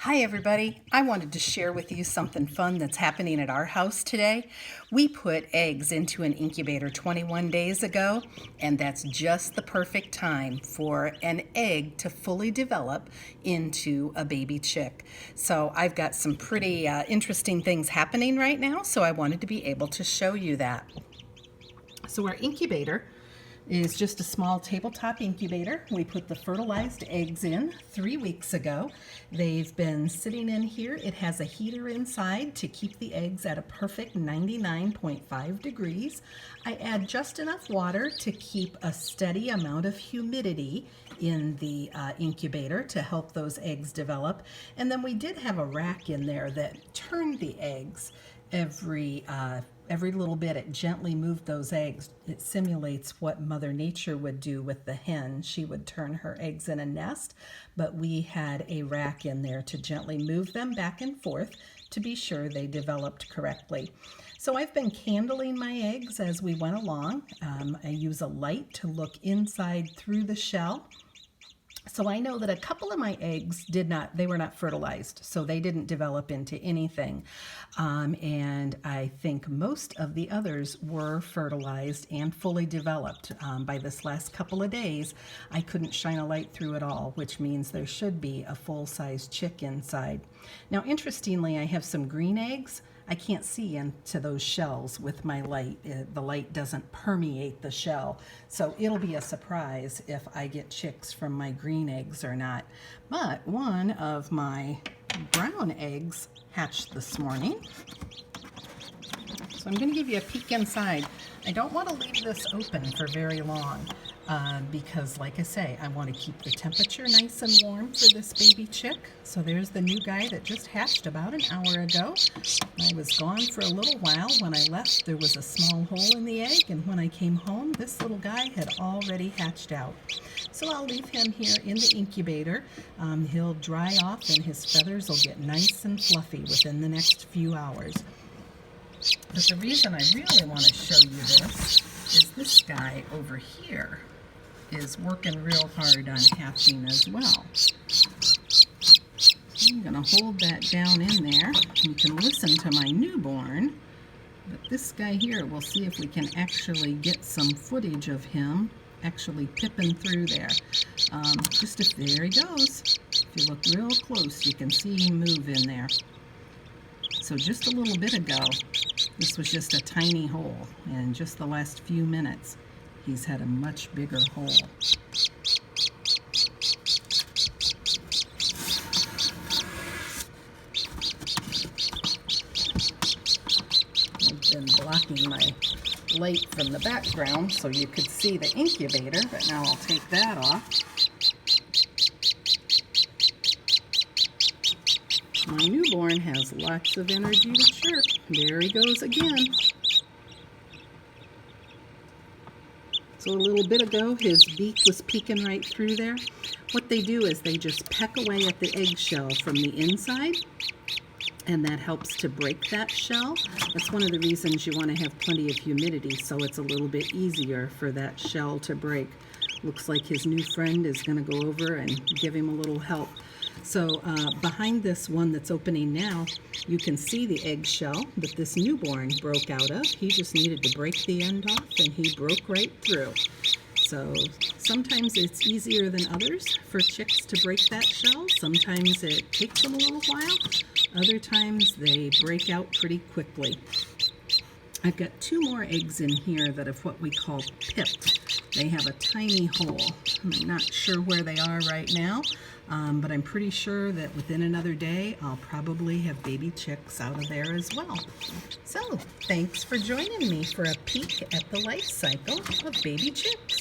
Hi, everybody. I wanted to share with you something fun that's happening at our house today. We put eggs into an incubator 21 days ago, and that's just the perfect time for an egg to fully develop into a baby chick. So I've got some pretty interesting things happening right now, so I wanted to be able to show you that. So our incubator is just a small tabletop incubator. We put the fertilized eggs in 3 weeks ago. They've been sitting in here. It has a heater inside to keep the eggs at a perfect 99.5 degrees. I add just enough water to keep a steady amount of humidity in the incubator to help those eggs develop. And then we did have a rack in there that turned the eggs every little bit. It gently moved those eggs. It simulates what Mother Nature would do with the hen. She would turn her eggs in a nest, but we had a rack in there to gently move them back and forth to be sure they developed correctly. So I've been candling my eggs as we went along. I use a light to look inside through the shell. So I know that a couple of my eggs they were not fertilized, so they didn't develop into anything. And I think most of the others were fertilized and fully developed. By this last couple of days, I couldn't shine a light through it all, which means there should be a full-size chick inside. Now, interestingly, I have some green eggs. I can't see into those shells with my light. The light doesn't permeate the shell. So it'll be a surprise if I get chicks from my green eggs or not. But one of my brown eggs hatched this morning. So I'm going to give you a peek inside. I don't want to leave this open for very long because, like I say, I want to keep the temperature nice and warm for this baby chick. So there's the new guy that just hatched about an hour ago. I was gone for a little while. When I left, there was a small hole in the egg, and when I came home, this little guy had already hatched out. So I'll leave him here in the incubator. He'll dry off, and his feathers will get nice and fluffy within the next few hours. But the reason I really want to show you this guy over here is working real hard on hatching as well. I'm going to hold that down in there. You can listen to my newborn, but this guy here, we'll see if we can actually get some footage of him actually pipping through there. There he goes. If you look real close, you can see him move in there. So just a little bit ago, this was just a tiny hole, and just the last few minutes, he's had a much bigger hole. I've been blocking my light from the background so you could see the incubator, but now I'll take that off. My newborn has lots of energy to chirp. There he goes again. So a little bit ago, his beak was peeking right through there. What they do is they just peck away at the eggshell from the inside, and that helps to break that shell. That's one of the reasons you want to have plenty of humidity, so it's a little bit easier for that shell to break. Looks like his new friend is going to go over and give him a little help. So behind this one that's opening now, you can see the eggshell that this newborn broke out of. He just needed to break the end off, and he broke right through. So sometimes it's easier than others for chicks to break that shell. Sometimes it takes them a little while. Other times they break out pretty quickly. I've got 2 more eggs in here that are what we call pipped. They have a tiny hole. I'm not sure where they are right now, but I'm pretty sure that within another day, I'll probably have baby chicks out of there as well. So, thanks for joining me for a peek at the life cycle of baby chicks.